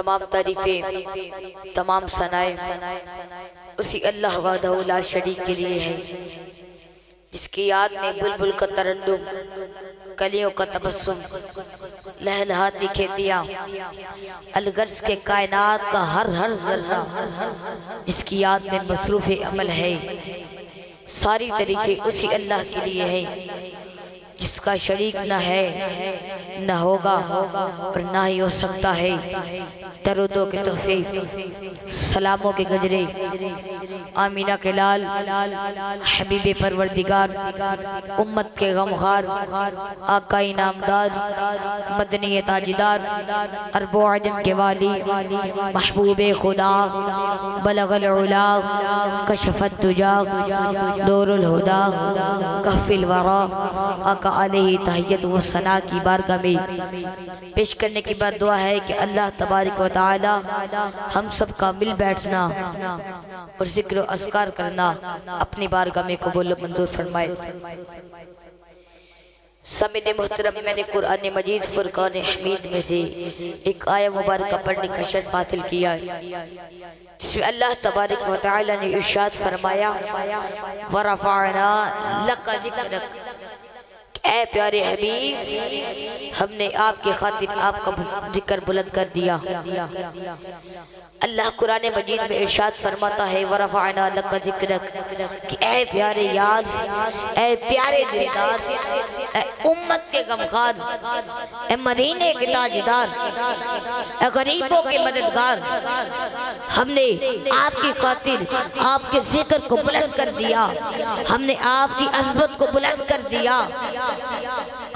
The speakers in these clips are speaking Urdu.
تمام تعریفیں، تمام ثنائیں اسی اللہ وحدہ لا شریک کے لیے ہے، جس کی یاد میں بلبل کا ترنم، کلیوں کا تبسم، لہلہاتی کھیتیاں، الغرض کے کائنات کا ہر ذرہ جس کی یاد میں مصروف عمل ہے، ساری طریقے اسی اللہ کے لیے ہے، جس کا شریک نہ ہے، نہ ہوگا اور نہ ہی ہو سکتا ہے۔ درودوں کے تحفے، سلاموں کے گجرے، آمینہ کے لال، حبیب پروردگار، امت کے غمخوار، آقائی نامدار، مدنی تاجدار، عرب و عجم کے والی، محبوب خدا، بلغ العلا، کشف الدجا، نور الہدا، کہف الورا، آقا علیہ تحیت و ثنا کی بارگاہ میں پیش کرنے کی بعد دعا ہے کہ اللہ تبارک و تعالی ہم سب کا مل بیٹھنا اور ذکر و اذکار کرنا اپنی بارگاہ میں قبول و منظور فرمائے۔ سامعین محترم، میں نے قرآن مجید فرقان حمید میں سے ایک آیہ مبارکہ پڑھنے کا شرف حاصل کیا ہے، جس میں اللہ تبارک و تعالی نے ارشاد فرمایا وَرَفَعْنَا لَكَ ذِكْرَكَ، اے پیارے حبیب ہم نے آپ کی خاطر آپ کا ذکر بلند کر دیا۔ اللہ قرآن مجید میں ارشاد فرماتا ہے وَرَفَعْنَا لَكَ ذِكْرَكَ کہ اے پیارے یار، اے پیارے دلدار، اے امت کے غمخوار، اے مدینے کے تاجدار، اے غریبوں کے مددگار، ہم نے آپ کی خاطر آپ کے ذکر کو بلند کر دیا، ہم نے آپ کی عظمت کو بلند کر دیا،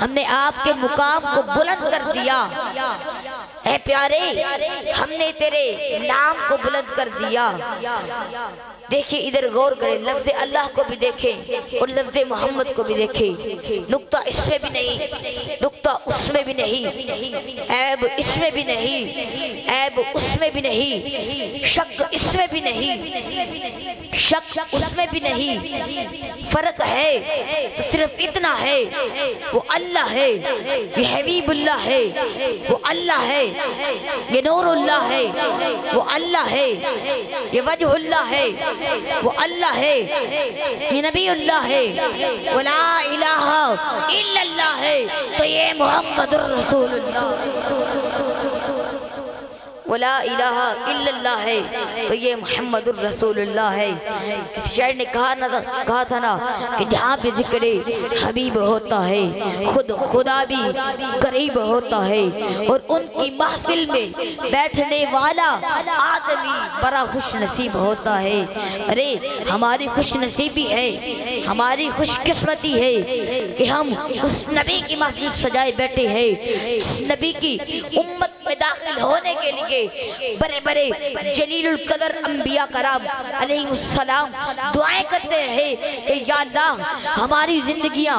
ہم نے آپ کے مقام کو بلند کر دیا۔ اے پیارے ہم نے تیرے نام کو بلند کر دیا۔ دیکھیں ادھر غور کریں، لفظ اللہ کو بھی دیکھیں اور لفظ محمد کو بھی دیکھیں، نقطہ اس میں بھی نہیں، نقطہ اس میں بھی نہیں، عیب اس میں بھی نہیں، عیب اس میں بھی نہیں، شک اس میں بھی نہیں، شک اس میں بھی نہیں، فرق ہے تو صرف اتنا ہے، وہ اللہ ہے، یہ حبیب اللہ ہے، وہ اللہ ہے، یہ نور اللہ ہے، وہ اللہ ہے، یہ وجہ اللہ ہے، وہ اللہ ہے، یہ نبی اللہ ہے، وَلَا إِلَهَ إِلَّا اللہ ہے، تو یہ محمد الرسول اللہ، وَلَا إِلَهَ إِلَّا اللہ ہے تو یہ محمد الرسول اللہ ہے۔ کسی شاعر نے کہا تھا نا کہ جہاں بھی ذکر حبیب ہوتا ہے خود خدا بھی قریب ہوتا ہے، اور ان کی محفل میں بیٹھنے والا آدمی بڑا خوش نصیب ہوتا ہے۔ ارے ہماری خوش نصیبی ہے، ہماری خوش قسمتی ہے کہ ہم اس نبی کی محفل سجائے بیٹھے ہیں، اس نبی کی امت میں داخل ہونے کے لیے بڑے بڑے جلیل القدر انبیاء کرام علیہ السلام دعائیں کرتے رہے کہ یا اللہ ہماری زندگیاں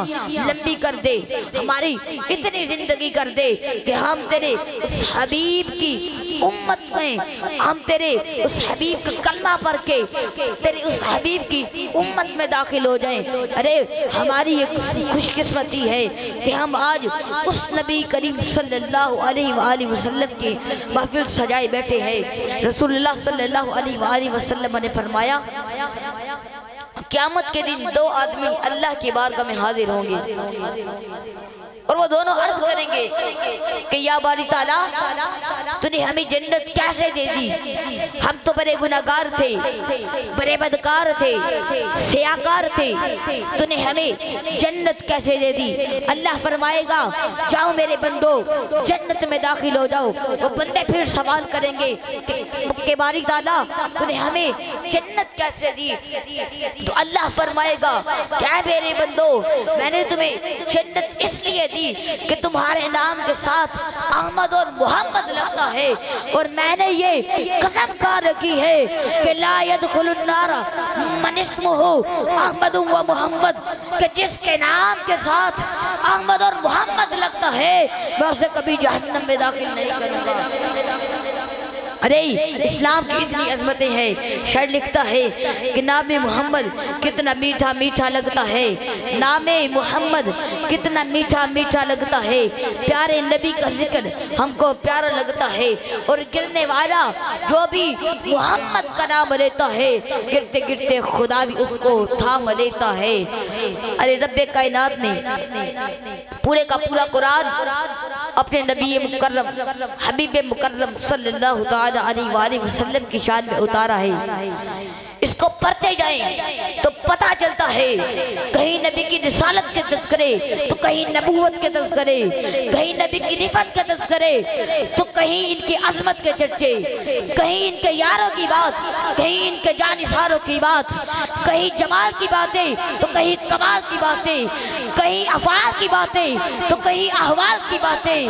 لمبی کر دے، ہماری اتنی زندگی کر دے کہ ہم تیرے اس حبیب کی امت میں، ہم تیرے اس حبیب کا کلمہ پڑھ کے تیرے اس حبیب کی امت میں داخل ہو جائیں۔ ارے ہماری ایک خوش قسمتی ہے کہ ہم آج اس نبی کریم صلی اللہ علیہ وآلہ وسلم کی محفل سجائے بیٹھے ہیں۔ رسول اللہ صلی اللہ علیہ وآلہ وسلم نے فرمایا قیامت کے دن دو آدمی اللہ کی بارگاہ میں حاضر ہوں گے اور وہ دونوں عرض کریں گے کہ یا باری تعالیٰ تو نے ہمیں جنت کیسے دے دی، ہم تو بڑے گناہگار تھے، بڑے بدکار تھے، سیاکار تھے، تو نے ہمیں جنت کیسے دے دی؟ اللہ فرمائے گا جاؤ میرے بندو جنت میں داخل ہو جاؤ۔ وہ بندے پھر سوال کریں گے کہ باری تعالیٰ تو نے ہمیں جنت کیسے دی؟ تو اللہ فرمائے گا کیا میرے بندو میں نے تمہیں جنت اس لیے دی کہ تمہارے نام کے ساتھ احمد اور محمد لگتا ہے، اور میں نے یہ قسم کھا رکھی ہے کہ لا يدخل النار من اسمہ احمد و محمد، کہ جس کے نام کے ساتھ احمد اور محمد لگتا ہے میں اسے کبھی جہنم میں داخل نہیں کروں گا۔ ارے اسلام کی اتنی عظمتیں ہیں، شاعر لکھتا ہے کہ نام محمد کتنا میٹھا میٹھا لگتا ہے، نام محمد کتنا میٹھا میٹھا لگتا ہے، پیارے نبی کا ذکر ہم کو پیارا لگتا ہے، اور گرنے والا جو بھی محمد کا نام لیتا ہے گرتے گرتے خدا بھی اس کو تھام لیتا ہے۔ ارے رب کائنات نے پورے کا پورا قرآن اپنے نبی مکرم حبیب مکرم صلی اللہ تعالی علیہ وآلہ وسلم کی شان میں اتارا ہے۔ اس کو پڑھتے جائیں تو پتہ چلتا ہے کہیں نبی کی رسالت کے تذکرے تو کہیں نبوت کے تذکرے، کہیں نبی کی رفعت کے تذکرے تو کہیں ان کی عظمت کے چرچے، کہیں ان کے یاروں کی بات، کہیں ان کے جانثاروں کی بات، کہیں جمال کی باتیں تو کہیں کمال کی باتیں، کہیں افعال کی باتیں تو کہیں احوال کی باتیں،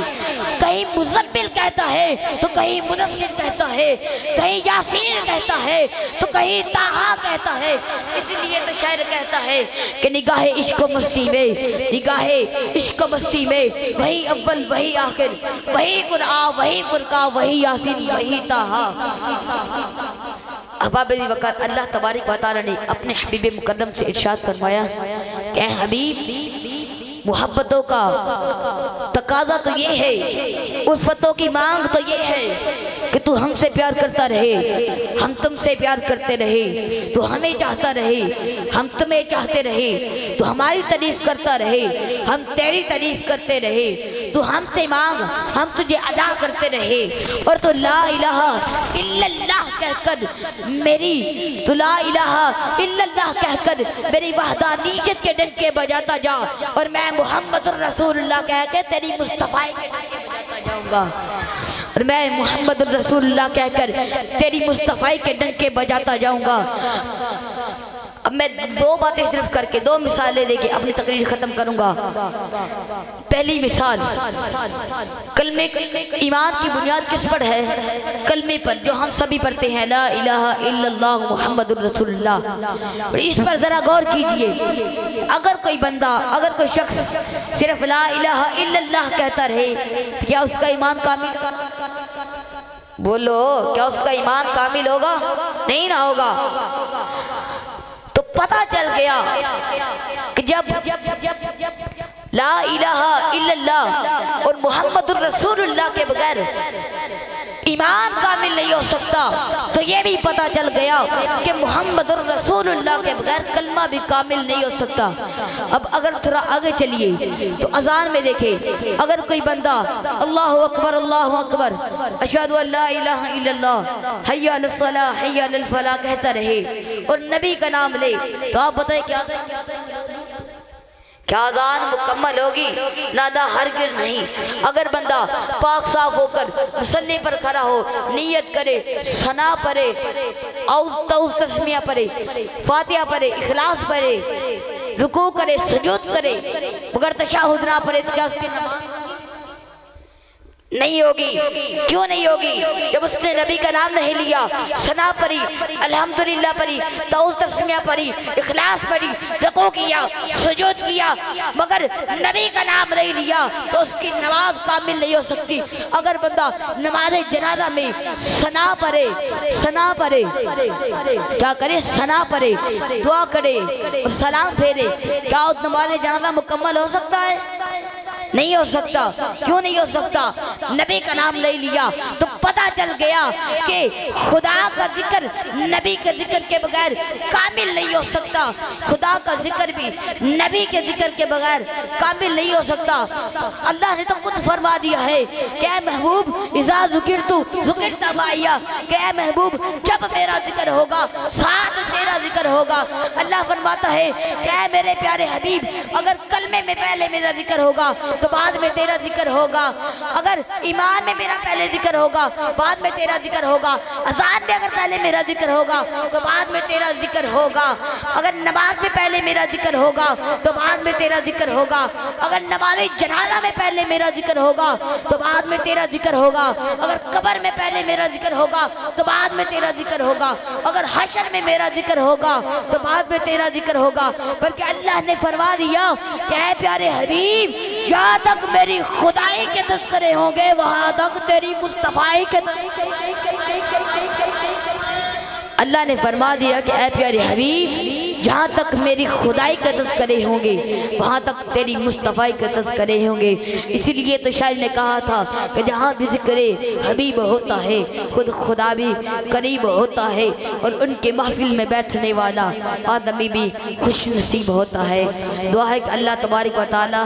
کہیں مزمل کہتا ہے تو کہیں مدثر کہتا ہے، کہیں یاسین کہتا ہے تو کہیں تاہا کہتا ہے۔ اس لیے تو شاعر کہتا ہے کہ نگاہ عشق و مستی میں، نگاہ عشق و مستی میں وہی اول وہی آخر، وہی قرآن وہی فرقہ وہی یاسین وہی تاہا۔ احباب وقت اللہ تبارک و تعالی نے اپنے حبیب مکرم سے ارشاد فرمایا کہ اے حبیب محبتوں کا تقاضا تو یہ ہے، الفتوں کی مانگ تو یہ ہے کہ تو ہم سے پیار کرتا رہے، ہم تم سے پیار کرتے رہے، تو ہمیں چاہتا رہے، ہم تمہیں چاہتے رہے، تو ہماری تعریف کرتا رہے، ہم تیری تعریف کرتے رہے، تو ہم سے مانگ ہم تجھے ادا کرتے رہے، اور تو لا الہ الا اللہ کہہ کر میری تو لا الہ الا اللہ کہہ کر میری وحدانیت کے ڈنکے بجاتا جا، اور میں محمد الرسول اللہ کہہ کے تیری مصطفی کے ڈنکے بجاتا جاؤں گا، اور میں محمد الرسول اللہ کہہ کر تیری مصطفی کے ڈنکے بجاتا جاؤں گا۔ اب میں دو باتیں صرف کر کے دو مثالیں دے کے اپنی تقریر ختم کروں گا۔ پہلی مثال کلمے ایمان کی بنیاد کس پر ہے؟ کلمے پر جو ہم سبھی پڑھتے ہیں، لا الہ الا اللہ محمد الرسول اللہ، اور اس پر ذرا غور کیجئے۔ اگر کوئی بندہ اگر کوئی شخص صرف لا الہ الا اللہ کہتا رہے کیا اس کا ایمان کامل؟ بولو کیا اس کا ایمان کامل ہوگا؟ نہیں نہ ہوگا۔ تو پتہ چل گیا کہ جب لا الہ الا اللہ اور محمد الرسول اللہ کے بغیر ایمان کامل نہیں ہو سکتا، تو یہ بھی پتہ چل گیا کہ محمد الرسول اللہ کے بغیر کلمہ بھی کامل نہیں ہو سکتا۔ اب اگر تھوڑا آگے چلیے تو اذان میں دیکھیں، اگر کوئی بندہ اللہ اکبر اشہد ان لا الہ الا اللہ حی علی الصلاۃ حی علی الفلاح کہتا رہے اور نبی کا نام لے، تو آپ بتائیں کیا اذان مکمل ہوگی؟ نادا ہرگز نہیں۔ اگر بندہ پاک صاف ہو کر مصلی پر کھڑا ہو، نیت کرے، ثنا پڑھے، اوز تسمیہ پڑھے، فاتحہ پڑھے، اخلاص پڑھے، رکوع کرے، سجود کرے، مگر تشہد نہ پڑھے تو کیا اس کی نماز نہیں ہوگی؟ کیوں نہیں ہوگی؟ جب اس نے نبی کا نام نہیں لیا، ثنا پڑھی، الحمدللہ پڑھی، توز تسمیہ پڑھی، اخلاص پڑھی، رکوع کیا، سجود کیا، مگر نبی کا نام نہیں لیا تو اس کی نماز کامل نہیں ہو سکتی۔ اگر بندہ نماز جنازہ میں ثنا پڑھے کیا کرے؟ ثنا پڑھے، دعا کرے اور سلام پھیرے، کیا نماز جنازہ مکمل ہو سکتا ہے؟ نہیں ہو سکتا۔ کیوں نہیں ہو سکتا؟ نبی کا نام لے لیا تو پتہ چل گیا کہ خدا کا ذکر نبی کے ذکر کے بغیر کامل نہیں ہو سکتا، خدا کا ذکر بھی نبی کے ذکر کے بغیر کامل نہیں ہو سکتا۔ اللہ نے تو خود فرما دیا ہے کہ اے محبوب اذا ذکرتو ذکرت معیا، کہ اے محبوب جب میرا ذکر ہوگا ساتھ تیرا ذکر ہوگا۔ اللہ فرماتا ہے کہ اے میرے پیارے حبیب اگر کلمے میں پہلے میرا ذکر ہوگا تو بعد میں تیرا ذکر ہوگا، اگر ایمان میں میرا پہلے ذکر ہوگا بعد میں تیرا ذکر ہوگا، اذان میں اگر پہلے میرا ذکر ہوگا تو بعد میں تیرا ذکر ہوگا، اگر نماز میں پہلے میرا ذکر ہوگا تو بعد میں تیرا ذکر ہوگا، اگر نماز جنازہ میں پہلے میرا ذکر ہوگا تو بعد میں تیرا ذکر ہوگا، اگر قبر میں پہلے میرا ذکر ہوگا تو بعد میں تیرا ذکر ہوگا، اگر حشر میں میرا ذکر ہوگا تو بعد میں تیرا ذکر ہوگا۔ بلکہ اللہ نے فرما دیا کہ اے پیارے حبیب جہاں تک میری خدائی کے تذکرے ہوں گے وہاں تک تیری مصطفی کے اللہ نے فرما دیا کہ اے پیارے حبیب جہاں تک میری خدائی کا تذکرے ہوں گے وہاں تک تیری مصطفیٰ کا تذکرے ہوں گے۔ اسی لیے تو شاعر نے کہا تھا کہ جہاں بھی ذکر حبیب ہوتا ہے خود خدا بھی قریب ہوتا ہے، اور ان کے محفل میں بیٹھنے والا آدمی بھی خوش نصیب ہوتا ہے۔ دعا ہے کہ اللہ تبارک و تعالی